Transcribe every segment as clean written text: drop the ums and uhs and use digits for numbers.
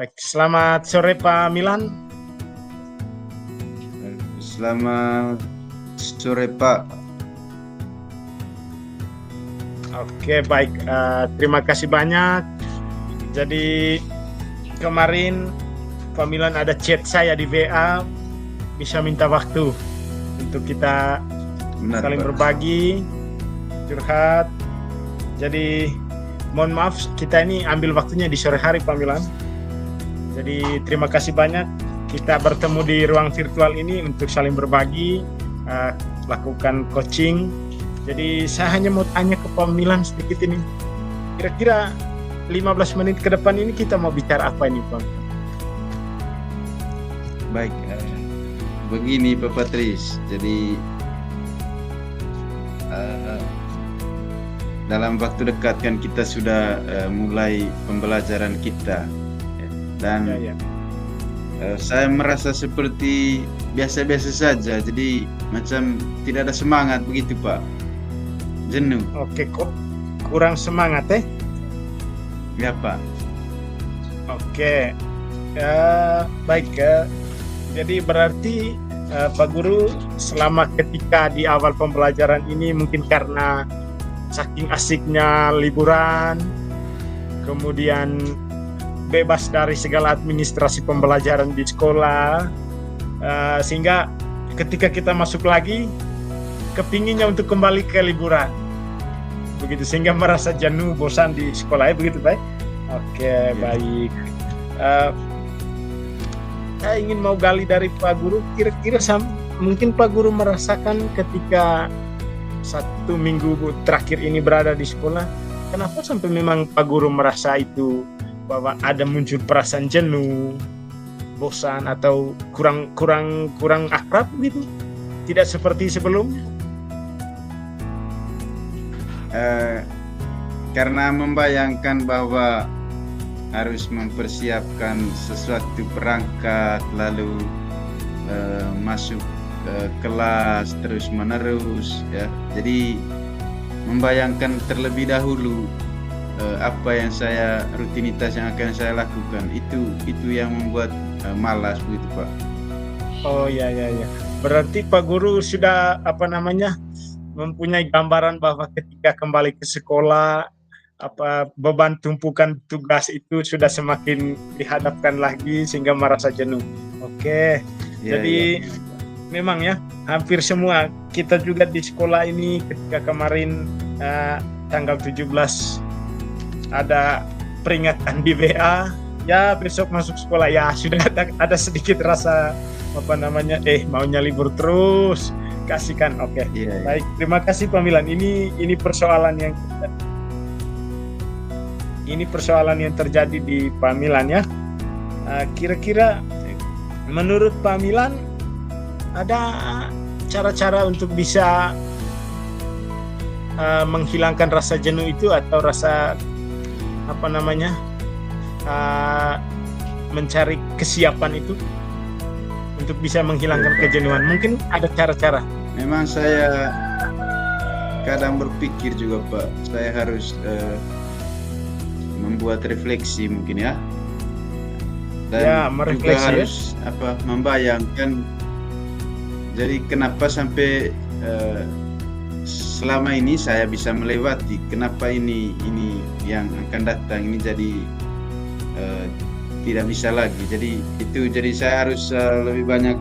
Baik, selamat sore Pak Milan. Selamat sore Pak. Oke, baik. Terima kasih banyak. Jadi kemarin Pak Milan ada chat saya di WA, bisa minta waktu untuk kita Benar, saling Pak. berbagi, curhat. Jadi mohon maaf kita ini ambil waktunya di sore hari Pak Milan. Jadi terima kasih banyak kita bertemu di ruang virtual ini untuk saling berbagi, lakukan coaching. Jadi saya hanya mau tanya ke Pak Milan sedikit ini. Kira-kira 15 menit ke depan ini kita mau bicara apa ini Pak? Baik, begini Pak Patris. Jadi dalam waktu dekat kan kita sudah mulai pembelajaran kita, dan saya merasa seperti biasa-biasa saja. Jadi macam tidak ada semangat begitu Pak. Jenuh. Oke, kok kurang semangat Ya Pak. Oke, baik. Jadi berarti Pak Guru selama ketika di awal pembelajaran ini mungkin karena saking asiknya liburan, kemudian bebas dari segala administrasi pembelajaran di sekolah, sehingga ketika kita masuk lagi kepinginnya untuk kembali ke liburan, begitu, sehingga merasa jenuh, bosan di sekolah, begitu Pak? Oke, baik. Saya ingin mau gali dari Pak Guru, kira-kira mungkin Pak Guru merasakan ketika 1 minggu terakhir ini berada di sekolah, kenapa sampai memang Pak Guru merasa itu, bahwa ada muncul perasaan jenuh, bosan, atau kurang akrab gitu, tidak seperti sebelumnya? Karena membayangkan bahwa harus mempersiapkan sesuatu perangkat, lalu masuk kelas terus menerus, ya. Jadi membayangkan terlebih dahulu apa yang rutinitas yang akan saya lakukan, itu yang membuat malas begitu Pak. Oh ya. Berarti Pak Guru sudah mempunyai gambaran bahwa ketika kembali ke sekolah, beban tumpukan tugas itu sudah semakin dihadapkan lagi sehingga merasa jenuh. Oke. Jadi memang ya, hampir semua kita juga di sekolah ini ketika kemarin tanggal 17 ada peringatan di WA, ya besok masuk sekolah, ya sudah ada sedikit rasa maunya libur terus, kasihkan. Oke. Baik, terima kasih Pak Milan. Ini persoalan yang terjadi di Pak Milan ya. Kira-kira menurut Pak Milan ada cara-cara untuk bisa menghilangkan rasa jenuh itu, atau rasa mencari kesiapan itu untuk bisa menghilangkan kejenuhan? Mungkin ada cara-cara. Memang saya kadang berpikir juga Pak, saya harus membuat refleksi mungkin ya, dan juga harus membayangkan, jadi kenapa sampai selama ini saya bisa melewati, kenapa ini yang akan datang ini jadi tidak bisa lagi. Jadi saya harus lebih banyak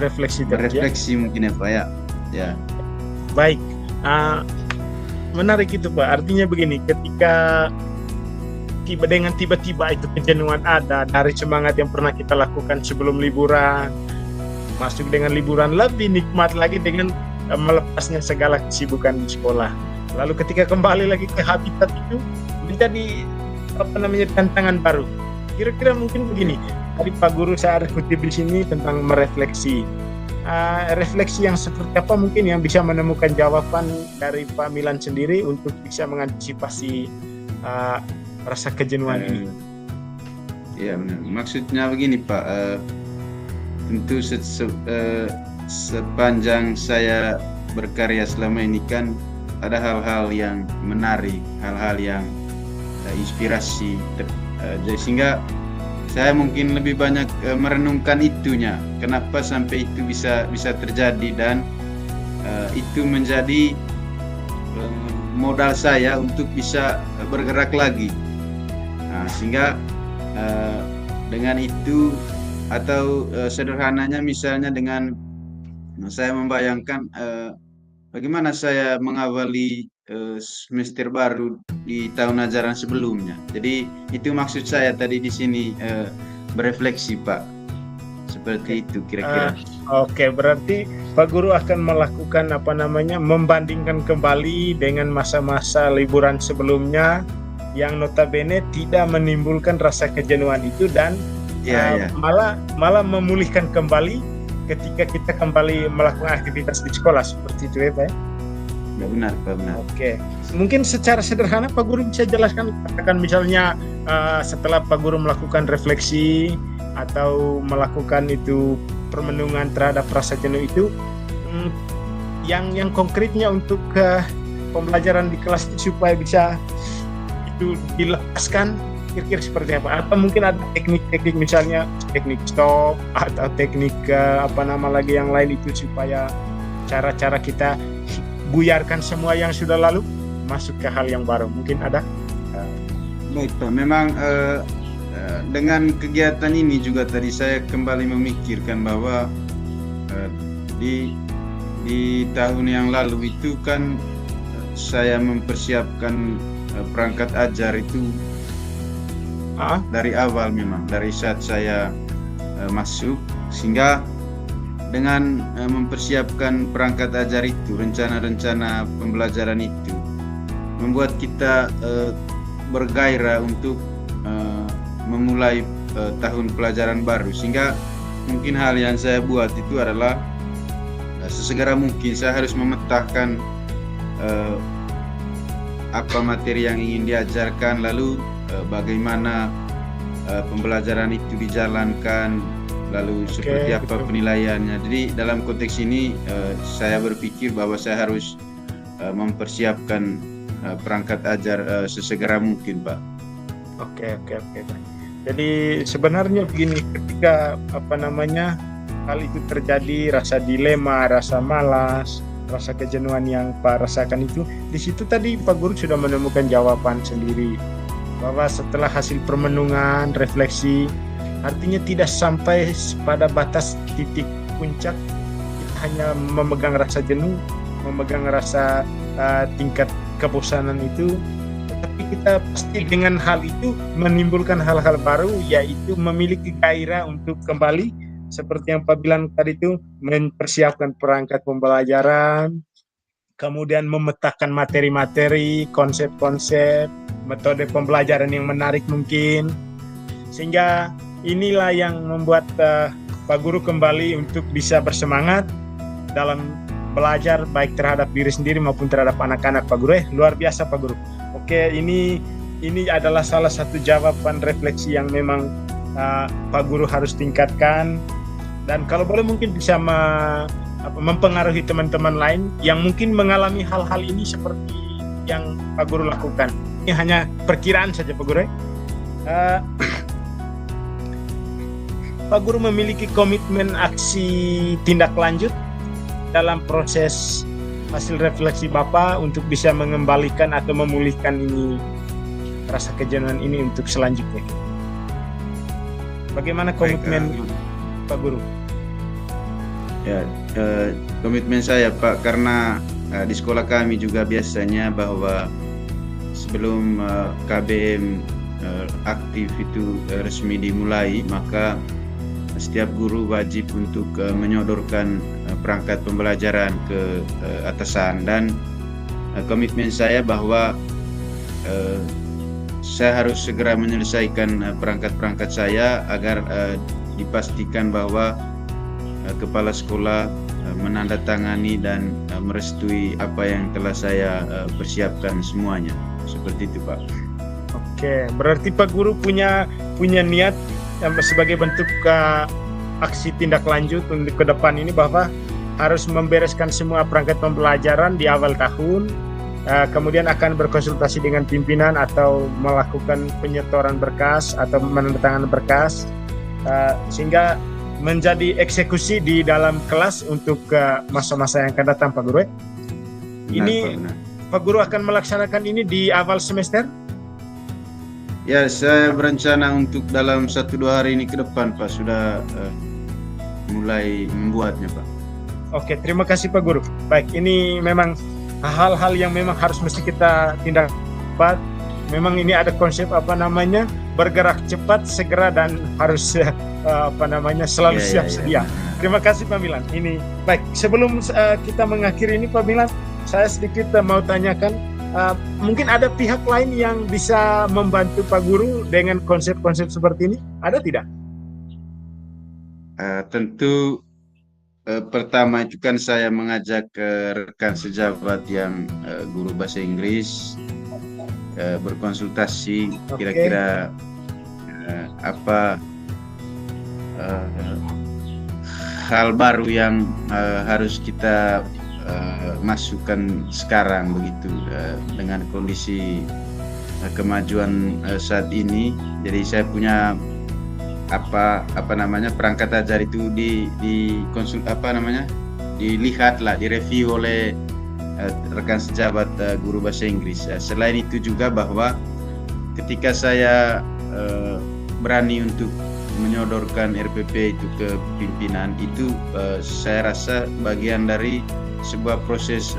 refleksi mungkin ya Pak ya. Baik, menarik itu Pak. Artinya begini, ketika tiba-tiba itu kejenuhan ada dari semangat yang pernah kita lakukan sebelum liburan, masuk dengan liburan lebih nikmat lagi dengan melepasnya segala kesibukan di sekolah. Lalu ketika kembali lagi ke habitat itu menjadi tantangan baru. Kira-kira mungkin begini, tadi Pak Guru saya kutip di sini tentang merefleksi. Refleksi yang seperti apa mungkin yang bisa menemukan jawaban dari Pak Milan sendiri untuk bisa mengantisipasi rasa kejenuhan ini? Ya benar. Maksudnya begini Pak, tentu sepanjang saya berkarya selama ini kan ada hal-hal yang menarik, hal-hal yang inspirasi Jadi sehingga saya mungkin lebih banyak merenungkan itunya, kenapa sampai itu bisa terjadi, dan itu menjadi modal saya untuk bisa bergerak lagi. Nah, sehingga dengan itu, atau sederhananya misalnya dengan saya membayangkan bagaimana saya mengawali semester baru di tahun ajaran sebelumnya. Jadi itu maksud saya tadi di sini, berefleksi, Pak. Seperti itu kira-kira. Oke, berarti Pak Guru akan melakukan membandingkan kembali dengan masa-masa liburan sebelumnya yang notabene tidak menimbulkan rasa kejenuhan itu, dan malah memulihkan kembali ketika kita kembali melakukan aktivitas di sekolah, seperti itu ya Pak? Ya benar, Pak, benar. Oke, mungkin secara sederhana Pak Guru bisa jelaskan, katakan misalnya setelah Pak Guru melakukan refleksi atau melakukan itu permenungan terhadap rasa jenuh itu, yang konkretnya untuk pembelajaran di kelas itu supaya bisa itu dilepaskan, kira-kira seperti apa? Atau mungkin ada teknik-teknik, misalnya teknik stop atau teknik yang lain itu, supaya cara-cara kita buyarkan semua yang sudah lalu masuk ke hal yang baru, mungkin ada? Baik Pak, memang dengan kegiatan ini juga tadi saya kembali memikirkan bahwa di tahun yang lalu itu kan saya mempersiapkan perangkat ajar itu dari awal, memang dari saat saya masuk, sehingga dengan mempersiapkan perangkat ajar itu, rencana-rencana pembelajaran itu membuat kita bergairah untuk memulai tahun pelajaran baru. Sehingga mungkin hal yang saya buat itu adalah sesegera mungkin saya harus memetakan apa materi yang ingin diajarkan, lalu bagaimana pembelajaran itu dijalankan, lalu seperti apa penilaiannya. Jadi dalam konteks ini saya berpikir bahwa saya harus mempersiapkan perangkat ajar sesegera mungkin, Pak. Oke. Jadi sebenarnya begini, ketika hal itu terjadi, rasa dilema, rasa malas, rasa kejenuhan yang Pak rasakan itu, di situ tadi Pak Guru sudah menemukan jawaban sendiri, bahwa setelah hasil permenungan, refleksi, artinya tidak sampai pada batas titik puncak kita hanya memegang rasa jenuh, memegang rasa tingkat kebosanan itu, tetapi kita pasti dengan hal itu menimbulkan hal-hal baru, yaitu memiliki gairah untuk kembali seperti yang Pak bilang tadi itu, mempersiapkan perangkat pembelajaran, kemudian memetakan materi-materi, konsep-konsep, metode pembelajaran yang menarik mungkin, sehingga inilah yang membuat Pak Guru kembali untuk bisa bersemangat dalam belajar, baik terhadap diri sendiri maupun terhadap anak-anak Pak Guru. Luar biasa Pak Guru. Oke, ini adalah salah satu jawaban refleksi yang memang Pak Guru harus tingkatkan, dan kalau boleh mungkin bisa mempengaruhi teman-teman lain yang mungkin mengalami hal-hal ini seperti yang Pak Guru lakukan. Ini hanya perkiraan saja Pak Guru. Pak Guru memiliki komitmen aksi tindak lanjut dalam proses hasil refleksi Bapak untuk bisa mengembalikan atau memulihkan ini rasa kejenuhan ini untuk selanjutnya. Bagaimana komitmen Pak Guru? Ya, komitmen saya Pak, karena di sekolah kami juga biasanya bahwa sebelum KBM aktif itu resmi dimulai, maka setiap guru wajib untuk menyodorkan perangkat pembelajaran ke atasan, dan komitmen saya bahwa saya harus segera menyelesaikan perangkat-perangkat saya agar dipastikan bahwa kepala sekolah menandatangani dan merestui apa yang telah saya persiapkan semuanya. Seperti itu Pak. Oke, berarti Pak Guru punya niat sebagai bentuk aksi tindak lanjut untuk ke depan ini, bahwa harus membereskan semua perangkat pembelajaran di awal tahun, kemudian akan berkonsultasi dengan pimpinan atau melakukan penyetoran berkas atau menandatangani berkas, sehingga menjadi eksekusi di dalam kelas untuk masa-masa yang akan datang, Pak Guru. Ini Pak Guru akan melaksanakan ini di awal semester? Ya, saya berencana untuk dalam 1-2 hari ini ke depan, Pak, sudah mulai membuatnya, Pak. Oke, terima kasih Pak Guru. Baik, ini memang hal-hal yang memang harus mesti kita tindak cepat. Memang ini ada konsep bergerak cepat, segera, dan harus selalu siap sedia. Terima kasih Pak Milan. Ini baik. Sebelum kita mengakhiri ini Pak Milan, saya sedikit mau tanyakan, mungkin ada pihak lain yang bisa membantu Pak Guru dengan konsep-konsep seperti ini? Ada tidak? Tentu pertama itu kan saya mengajak rekan sejabat yang guru bahasa Inggris, berkonsultasi kira-kira apa hal baru yang harus kita masukkan sekarang begitu, dengan kondisi kemajuan saat ini. Jadi saya punya perangkat ajar itu dilihatlah, direview oleh rekan sejabat guru bahasa Inggris. Selain itu juga bahwa ketika saya berani untuk menyodorkan RPP itu ke pimpinan, itu saya rasa bagian dari sebuah proses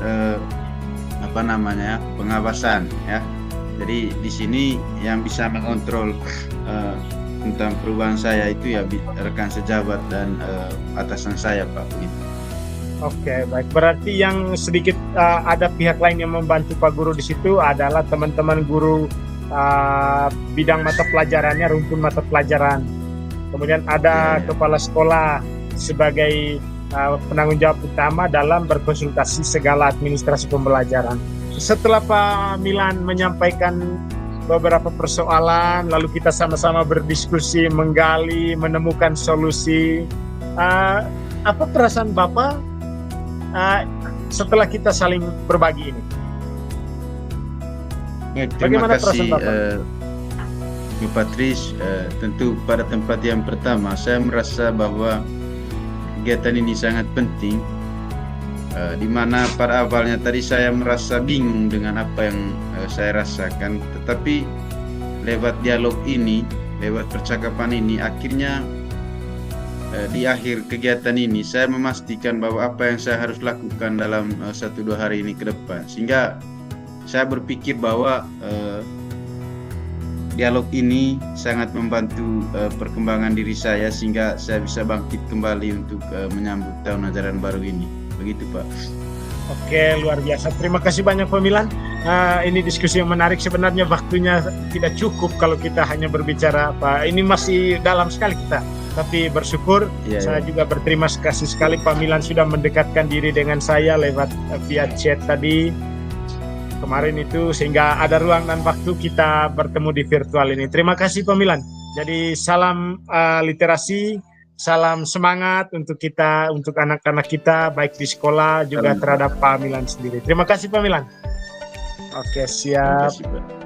pengawasan, ya. Jadi di sini yang bisa mengontrol tentang perubahan saya itu ya rekan sejabat dan atasan saya, Pak, begitu. Oke, baik. Berarti yang sedikit ada pihak lain yang membantu Pak Guru di situ adalah teman-teman guru bidang mata pelajarannya, rumpun mata pelajaran. Kemudian ada kepala sekolah sebagai penanggung jawab utama dalam berkonsultasi segala administrasi pembelajaran. Setelah Pak Milan menyampaikan beberapa persoalan, lalu kita sama-sama berdiskusi, menggali, menemukan solusi. Apa perasaan Bapak setelah kita saling berbagi ini? Terima kasih Bu Patris. Tentu pada tempat yang pertama saya merasa bahwa kegiatan ini sangat penting, di mana pada awalnya tadi saya merasa bingung dengan apa yang saya rasakan, tetapi lewat dialog ini, lewat percakapan ini, akhirnya di akhir kegiatan ini saya memastikan bahwa apa yang saya harus lakukan dalam 1-2 hari ini ke depan, sehingga saya berpikir bahwa dialog ini sangat membantu perkembangan diri saya, sehingga saya bisa bangkit kembali untuk menyambut tahun ajaran baru ini. Begitu, Pak. Oke, luar biasa. Terima kasih banyak Pak Milan. Ini diskusi yang menarik. Sebenarnya waktunya tidak cukup kalau kita hanya berbicara, Pak. Ini masih dalam sekali kita. Tapi bersyukur, saya juga berterima kasih sekali Pak Milan sudah mendekatkan diri dengan saya lewat via chat tadi kemarin itu, sehingga ada ruang dan waktu kita bertemu di virtual ini. Terima kasih Pak Milan. Jadi salam literasi, salam semangat untuk kita, untuk anak-anak kita, baik di sekolah juga terhadap Pak Milan sendiri. Terima kasih Pak Milan. Oke, siap. Terima kasih, Pak.